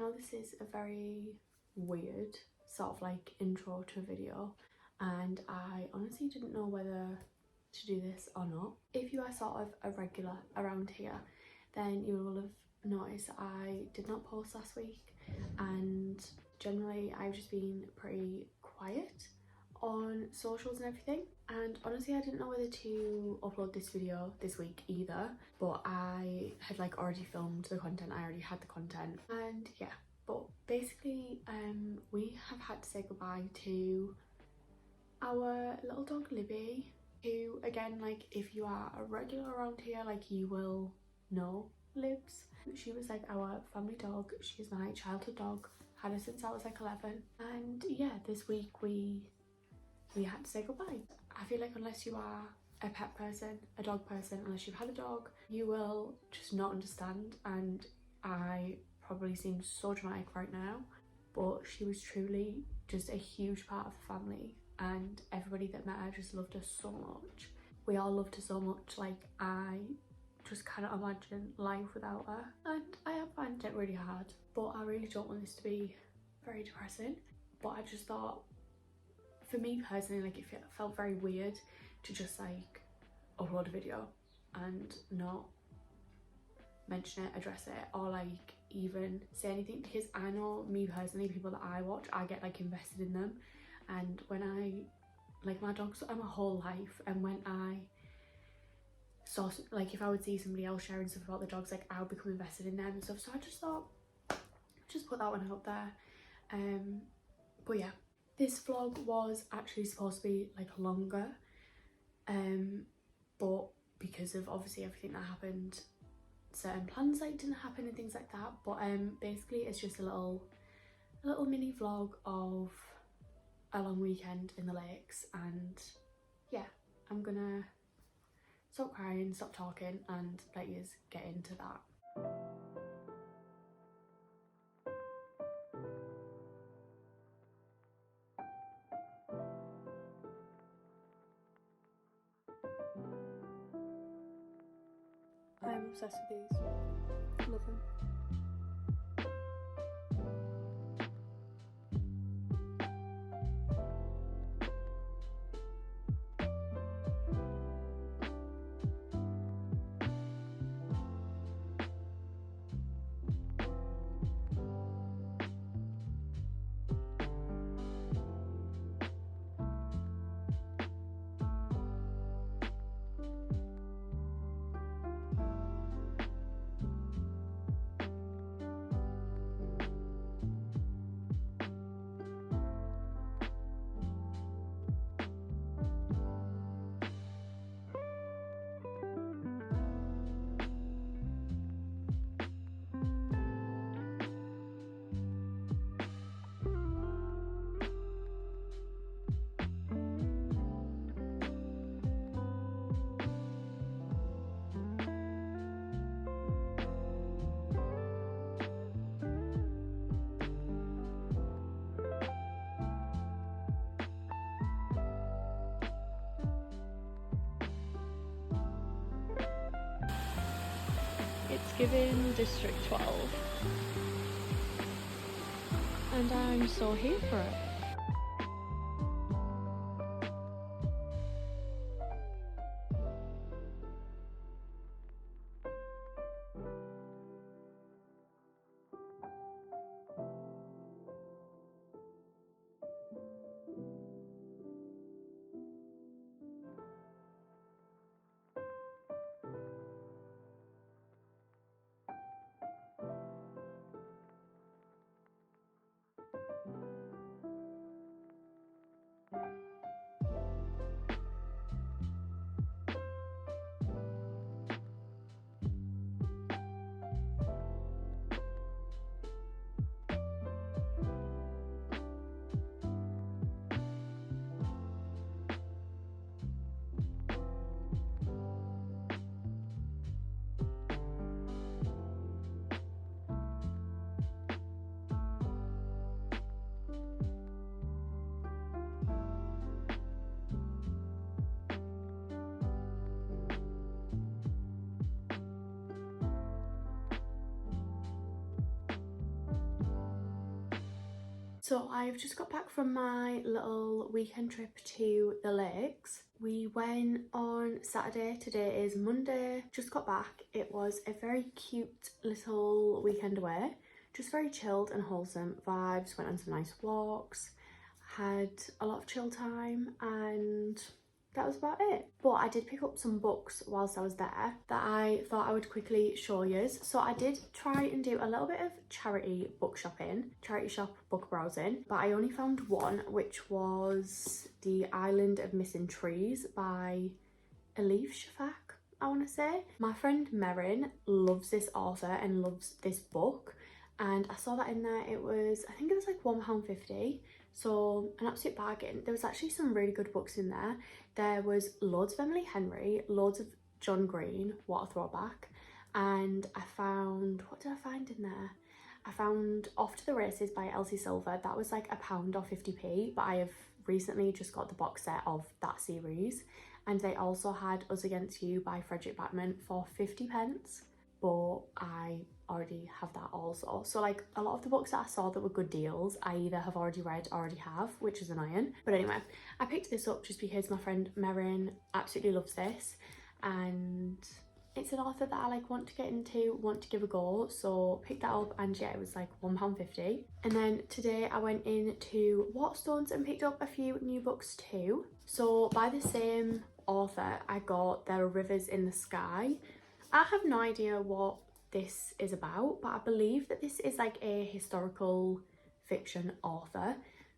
know this is a very weird sort of like intro to a video, and I honestly didn't know whether to do this or not. If you are sort of a regular around here, then you will have noticed I did not post last week, and generally I've just been pretty quiet on socials and everything. And honestly, I didn't know whether to upload this video this week either, but I had like already filmed the content, I already had the content, and yeah. But basically we have had to say goodbye to our little dog Libby, who, again, like if you are a regular around here, like you will know Libs. She was like our family dog. She's my childhood dog, had her since I was like 11, and yeah, this week we had to say goodbye. I feel like unless you are a pet person, a dog person, unless you've had a dog, you will just not understand. And I probably seem so dramatic right now, but she was truly just a huge part of the family, and everybody that met her just loved her so much. We all loved her so much, like I just cannot imagine life without her, and I have found it really hard. But I really don't want this to be very depressing, but I just thought, for me personally, like it felt very weird to just like upload a video and not mention it, address it, or like even say anything, because I know me personally, people that I watch, I get like invested in them, and when I like, my dogs are my whole life, and when I saw, like if I would see somebody else sharing stuff about the dogs, like I would become invested in them and stuff. So I just thought, just put that one out there. But yeah, this vlog was actually supposed to be like longer, but because of obviously everything that happened, certain plans like didn't happen and things like that. But basically it's just a little mini vlog of a long weekend in the lakes, and yeah, I'm gonna stop crying, stop talking, and let you get into that. I'm obsessed with these. Love them. It's given District 12, and I'm so here for it. So I've just got back from my little weekend trip to the lakes. We went on Saturday, today is Monday, just got back. It was a very cute little weekend away, just very chilled and wholesome vibes, went on some nice walks, had a lot of chill time, and that was about it. But I did pick up some books whilst I was there that I thought I would quickly show you. So I did try and do a little bit of charity book shopping, charity shop book browsing, but I only found one, which was The Island of Missing Trees by Elif Shafak, I want to say. My friend Merin loves this author and loves this book, and I saw that in there. It was, I think it was like £1.50, so an absolute bargain. There was actually some really good books in there. There was loads of Emily Henry, loads of John Green, what a throwback, and I found, what did I find in there? I found Off to the Races by Elsie Silver. That was like £1 or 50p, but I have recently just got the box set of that series. And they also had Us Against You by Frederick Backman for 50p, but I already have that also. So like a lot of the books that I saw that were good deals, I either have already read or already have, which is annoying. But anyway, I picked this up just because my friend Merin absolutely loves this, and it's an author that I like want to get into, want to give a go, so picked that up, and yeah, it was like £1.50. And then today I went into Waterstones and picked up a few new books too. So by the same author, I got There Are Rivers in the Sky. I have no idea what this is about, but I believe that this is like a historical fiction author.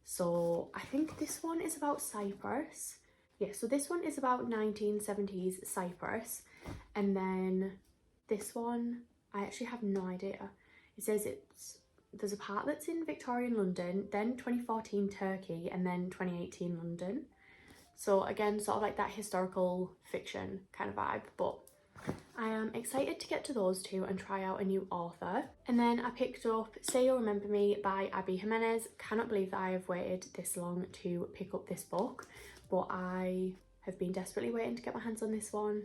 So I think this one is about Cyprus. Yeah, so this one is about 1970s Cyprus. And then this one, I actually have no idea. It says there's a part that's in Victorian London, then 2014 Turkey, and then 2018 London. So again, sort of like that historical fiction kind of vibe, but I am excited to get to those two and try out a new author. And then I picked up Say You'll Remember Me by Abby Jimenez. Cannot believe that I have waited this long to pick up this book, but I have been desperately waiting to get my hands on this one.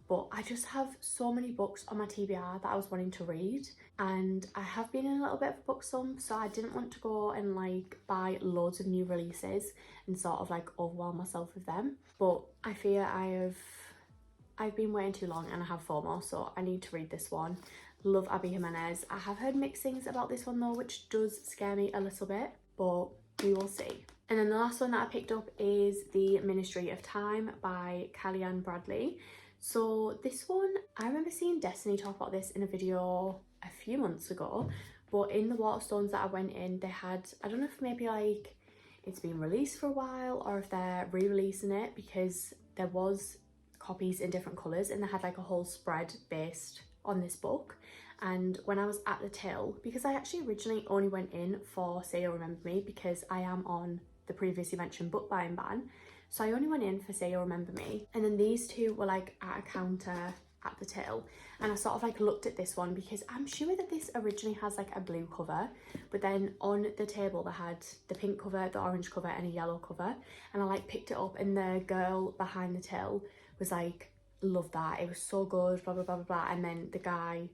But I just have so many books on my TBR that I was wanting to read, and I have been in a little bit of a book slump, so I didn't want to go and like buy loads of new releases and sort of like overwhelm myself with them. But I fear I've been waiting too long and I have FOMO, so I need to read this one. Love Abby Jimenez. I have heard mixed things about this one though, which does scare me a little bit, but we will see. And then the last one that I picked up is The Ministry of Time by Kellyanne Bradley. So this one, I remember seeing Destiny talk about this in a video a few months ago, but in the Waterstones that I went in, they had, I don't know if maybe like it's been released for a while or if they're re-releasing it, because there was copies in different colours and they had like a whole spread based on this book. And when I was at the till, because I actually originally only went in for Say You'll Remember Me because I am on the previously mentioned book buying ban, so I only went in for Say You'll Remember Me, and then these two were like at a counter at the till, and I sort of like looked at this one because I'm sure that this originally has like a blue cover, but then on the table they had the pink cover, the orange cover, and a yellow cover, and I like picked it up, and the girl behind the till was like, love that, it was so good, blah blah blah blah blah. And then the guy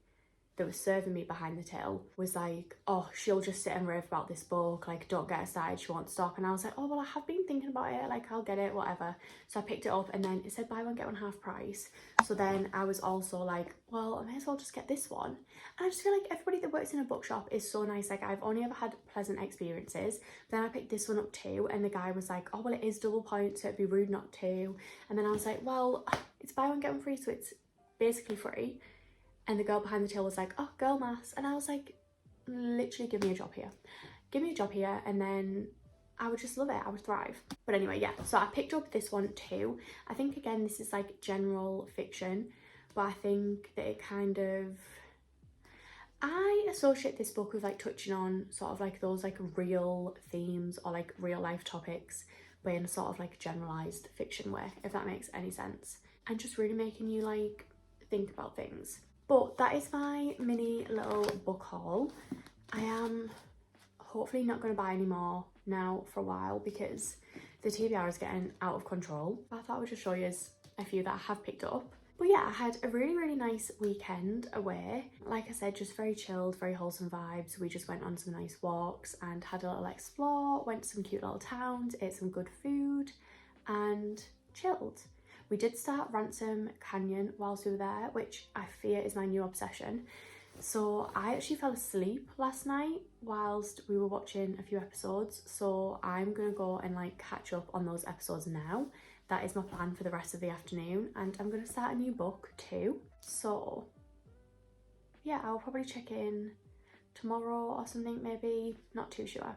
that was serving me behind the till was like, oh, she'll just sit and rave about this book, like don't get her started, she won't stop. And I was like, oh well, I have been thinking about it, like I'll get it, whatever. So I picked it up, and then it said buy one get one half price, so then I was also like, well, I may as well just get this one. And I just feel like everybody that works in a bookshop is so nice. Like I've only ever had pleasant experiences. Then I picked this one up too, and the guy was like, oh well, it is double points, so it'd be rude not to. And then I was like, well, it's buy one get one free, so it's basically free. And the girl behind the till was like, oh, girl mass. And I was like, literally give me a job here. Give me a job here, and then I would just love it. I would thrive. But anyway, yeah, so I picked up this one too. I think, again, this is like general fiction, but I think that it kind of, I associate this book with like touching on sort of like those like real themes or like real life topics, but in a sort of like generalized fiction way, if that makes any sense. And just really making you like think about things. But that is my mini little book haul. I am hopefully not going to buy any more now for a while because the TBR is getting out of control. But I thought I would just show you a few that I have picked up. But yeah, I had a really nice weekend away. Like I said, just very chilled, very wholesome vibes. We just went on some nice walks and had a little explore, went to some cute little towns, ate some good food and chilled. We did start Ransom Canyon whilst we were there, which I fear is my new obsession. So I actually fell asleep last night whilst we were watching a few episodes, so I'm gonna go and like catch up on those episodes now. That is my plan for the rest of the afternoon, and I'm gonna start a new book too. So yeah, I'll probably check in tomorrow or something, maybe, not too sure.